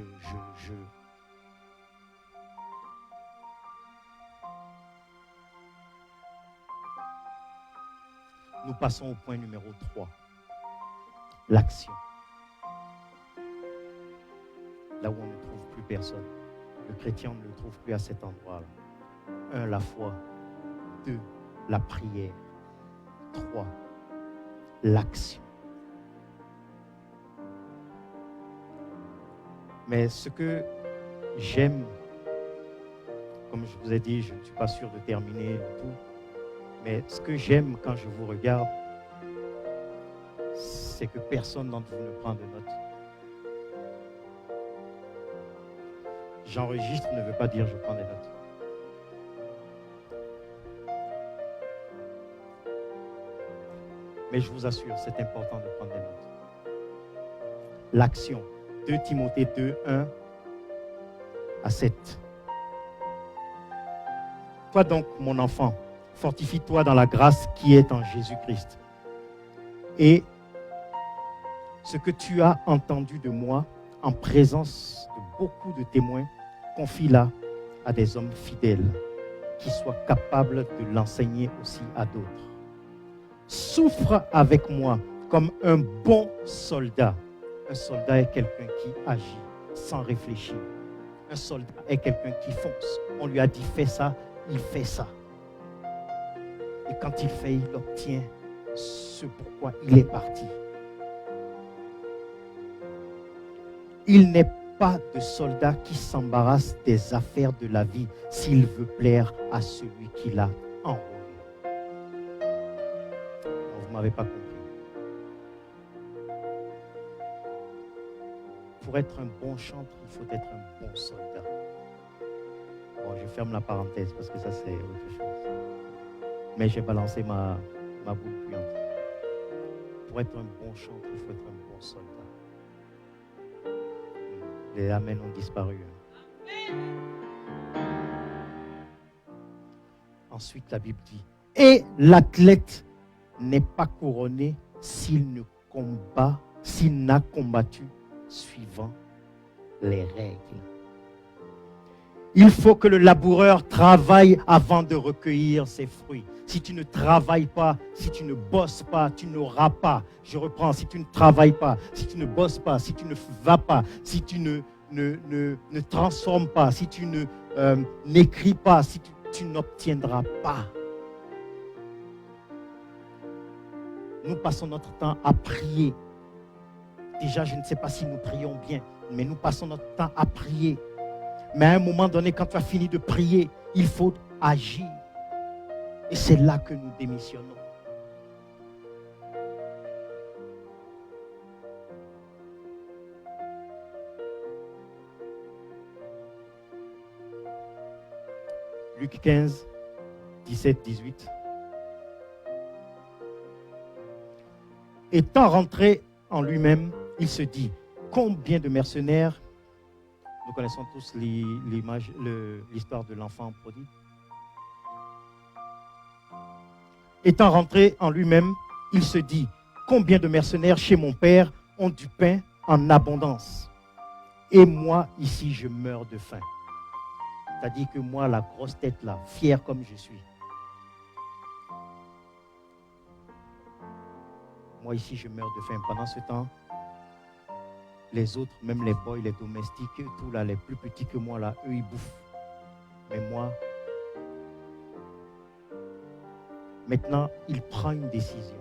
Nous passons au point numéro 3. L'action. Là où on ne trouve plus personne. Le chrétien ne le trouve plus à cet endroit-là. 1, la foi. 2, la prière. 3, l'action. Mais ce que j'aime, comme je vous ai dit, je ne suis pas sûr de terminer tout, mais ce que j'aime quand je vous regarde, c'est que personne d'entre vous ne prend de notes. J'enregistre ne veut pas dire je prends des notes. Mais je vous assure, c'est important de prendre des notes. L'action. 2 Timothée 2, 1 à 7. Toi donc, mon enfant, fortifie-toi dans la grâce qui est en Jésus-Christ. Et ce que tu as entendu de moi en présence de beaucoup de témoins, confie-la à des hommes fidèles qui soient capables de l'enseigner aussi à d'autres. Souffre avec moi comme un bon soldat. Un soldat est quelqu'un qui agit sans réfléchir. Un soldat est quelqu'un qui fonce. On lui a dit fais ça, il fait ça. Et quand il fait, il obtient ce pourquoi il est parti. Il n'est pas de soldat qui s'embarrasse des affaires de la vie s'il veut plaire à celui qui l'a enrôlé. Vous ne m'avez pas compris. Pour être un bon chantre, il faut être un bon soldat. Bon, je ferme la parenthèse parce que ça c'est autre chose. Mais j'ai balancé ma boule puante. Pour être un bon chantre, il faut être un bon soldat. Les amens ont disparu. Ensuite, la Bible dit, et l'athlète n'est pas couronné s'il n'a combattu suivant les règles. Il faut que le laboureur travaille avant de recueillir ses fruits. Si tu ne travailles pas, si tu ne bosses pas, tu n'auras pas. Je reprends, si tu ne travailles pas, si tu ne bosses pas, si tu ne vas pas, si tu ne transformes pas, si tu n'écris pas, si tu n'obtiendras pas. Nous passons notre temps à prier. Déjà, je ne sais pas si nous prions bien, mais nous passons notre temps à prier. Mais à un moment donné, quand tu as fini de prier, il faut agir. Et c'est là que nous démissionnons. Luc 15, 17, 18. Étant rentré en lui-même, il se dit, combien de mercenaires, nous connaissons tous l'histoire de l'enfant prodigue. Étant rentré en lui-même, il se dit, combien de mercenaires chez mon père ont du pain en abondance. Et moi, ici, je meurs de faim. C'est-à-dire que moi, la grosse tête là, fier comme je suis. Moi, ici, je meurs de faim. Pendant ce temps, les autres, même les boys, les domestiques, tout là, les plus petits que moi là, eux, ils bouffent. Mais moi, maintenant, il prend une décision.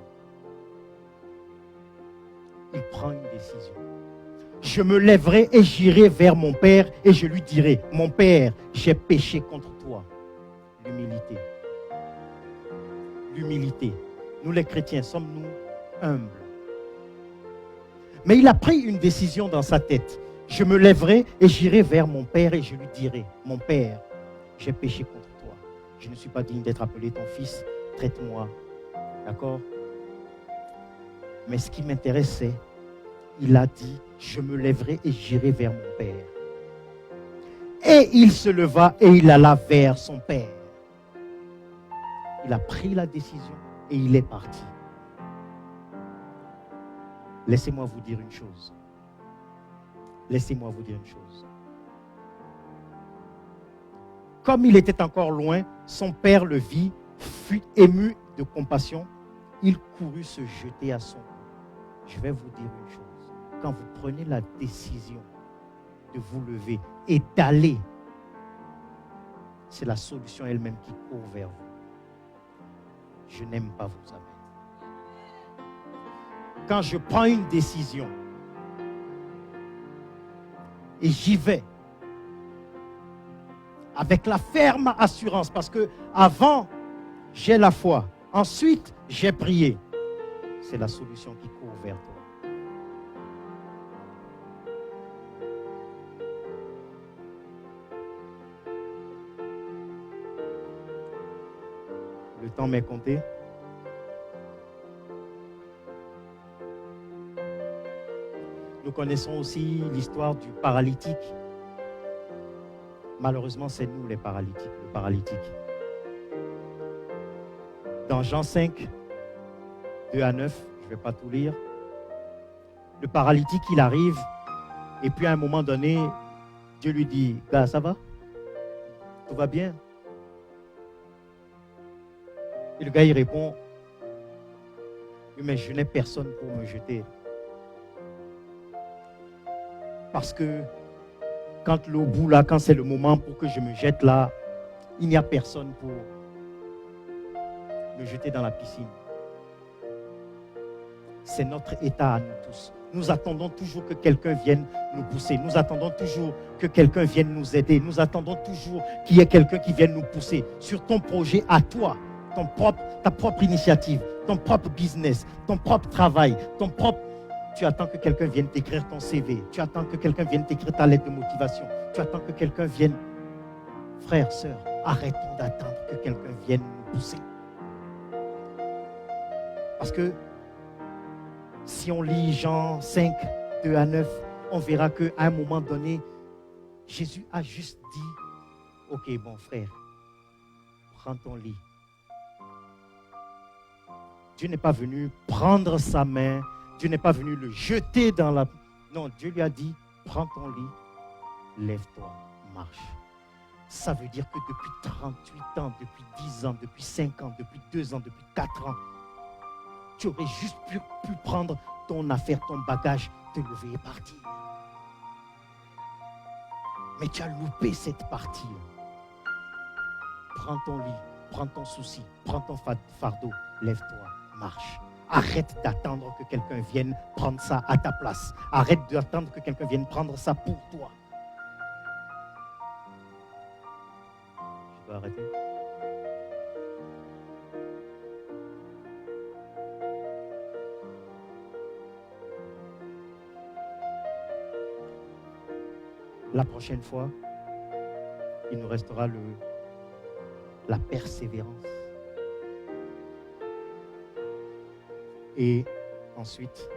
Il prend une décision. Je me lèverai et j'irai vers mon père et je lui dirai, mon père, j'ai péché contre toi. L'humilité. L'humilité. Nous les chrétiens, sommes-nous humbles? Mais il a pris une décision dans sa tête. Je me lèverai et j'irai vers mon père et je lui dirai, mon père, j'ai péché contre toi. Je ne suis pas digne d'être appelé ton fils. Traite-moi. D'accord? Mais ce qui m'intéresse, c'est, il a dit, je me lèverai et j'irai vers mon père. Et il se leva et il alla vers son père. Il a pris la décision et il est parti. Laissez-moi vous dire une chose. Laissez-moi vous dire une chose. Comme il était encore loin, son père le vit, fut ému de compassion. Il courut se jeter à son cou. Je vais vous dire une chose. Quand vous prenez la décision de vous lever et d'aller, c'est la solution elle-même qui court vers vous. Je n'aime pas vos amens. Quand je prends une décision et j'y vais avec la ferme assurance, parce que avant j'ai la foi, ensuite j'ai prié, c'est la solution qui court vers toi. Le temps m'est compté. Nous connaissons aussi l'histoire du paralytique. Malheureusement, c'est nous les paralytiques, le paralytique. Dans Jean 5, 2 à 9, je ne vais pas tout lire, le paralytique, il arrive, et puis à un moment donné, Dieu lui dit, « Gars, ça va? Tout va bien? » Et le gars, il répond, « Oui, mais je n'ai personne pour me jeter. » Parce que quand l'eau bout là, quand c'est le moment pour que je me jette là, il n'y a personne pour me jeter dans la piscine. C'est notre état à nous tous. Nous attendons toujours que quelqu'un vienne nous pousser. Nous attendons toujours que quelqu'un vienne nous aider. Nous attendons toujours qu'il y ait quelqu'un qui vienne nous pousser sur ton projet à toi, ta propre initiative, ton propre business, ton propre travail, Tu attends que quelqu'un vienne t'écrire ton CV. Tu attends que quelqu'un vienne t'écrire ta lettre de motivation. Tu attends que quelqu'un vienne. Frères, sœurs, arrêtons d'attendre que quelqu'un vienne nous pousser. Parce que si on lit Jean 5, 2 à 9, on verra qu'à un moment donné, Jésus a juste dit, ok, bon frère, prends ton lit. Dieu n'est pas venu prendre sa main, Dieu n'est pas venu le jeter dans la... Non, Dieu lui a dit, prends ton lit, lève-toi, marche. Ça veut dire que depuis 38 ans, depuis 10 ans, depuis 5 ans, depuis 2 ans, depuis 4 ans, tu aurais juste pu prendre ton affaire, ton bagage, te lever et partir. Mais tu as loupé cette partie. Prends ton lit, prends ton souci, prends ton fardeau, lève-toi, marche. Arrête d'attendre que quelqu'un vienne prendre ça à ta place. Arrête d'attendre que quelqu'un vienne prendre ça pour toi. Je peux arrêter? La prochaine fois, il nous restera la persévérance. Et ensuite,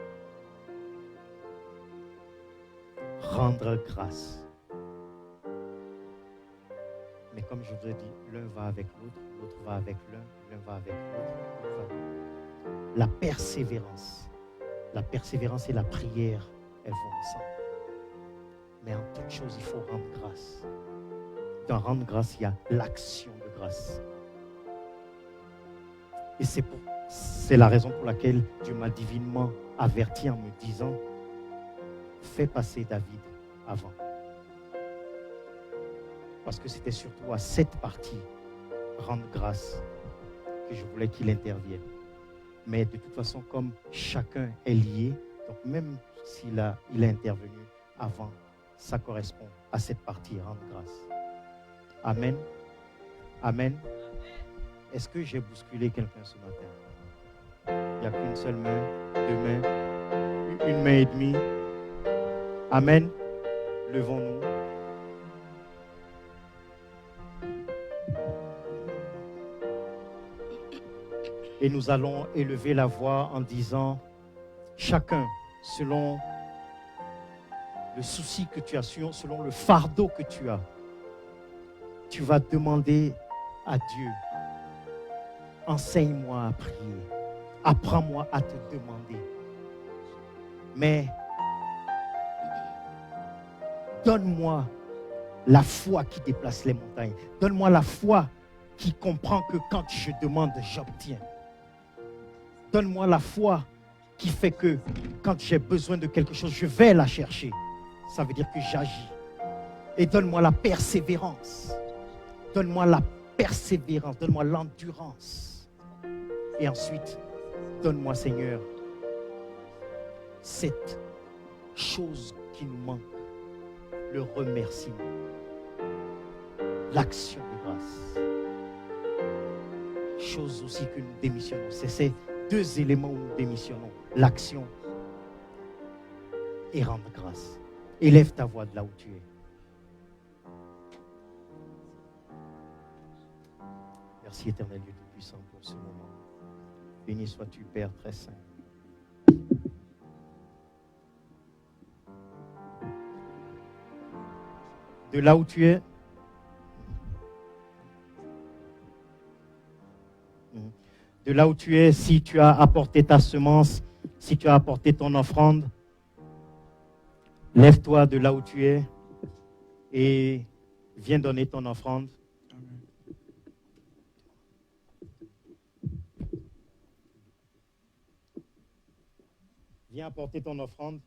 rendre grâce. Mais comme je vous ai dit, l'un va avec l'autre, l'autre va avec l'un va avec l'autre. La persévérance et la prière, elles vont ensemble. Mais en toute chose, il faut rendre grâce. Dans rendre grâce, il y a l'action de grâce. Et c'est la raison pour laquelle Dieu m'a divinement averti en me disant, fais passer David avant. Parce que c'était surtout à cette partie, rendre grâce, que je voulais qu'il intervienne. Mais de toute façon, comme chacun est lié, donc même s'il a intervenu avant, ça correspond à cette partie, rendre grâce. Amen. Amen. Est-ce que j'ai bousculé quelqu'un ce matin? Il n'y a qu'une seule main, 2 mains, une main et demie. Amen. Levons-nous. Et nous allons élever la voix en disant, chacun selon le souci que tu as, selon le fardeau que tu as, tu vas demander à Dieu, enseigne-moi à prier, apprends-moi à te demander. Mais donne-moi la foi qui déplace les montagnes. Donne-moi la foi qui comprend que quand je demande, j'obtiens. Donne-moi la foi qui fait que quand j'ai besoin de quelque chose, je vais la chercher. Ça veut dire que j'agis. Et donne-moi la persévérance. Donne-moi la persévérance. Donne-moi l'endurance. Et ensuite, donne-moi, Seigneur, cette chose qui nous manque. Le remerciement. L'action de grâce. Chose aussi que nous démissionnons. C'est ces 2 éléments où nous démissionnons. L'action et rendre grâce. Élève ta voix de là où tu es. Merci éternel Dieu Tout-Puissant pour ce moment. Béni sois-tu Père très saint. De là où tu es, de là où tu es, si tu as apporté ta semence, si tu as apporté ton offrande, lève-toi de là où tu es et viens donner ton offrande. Viens apporter ton offrande.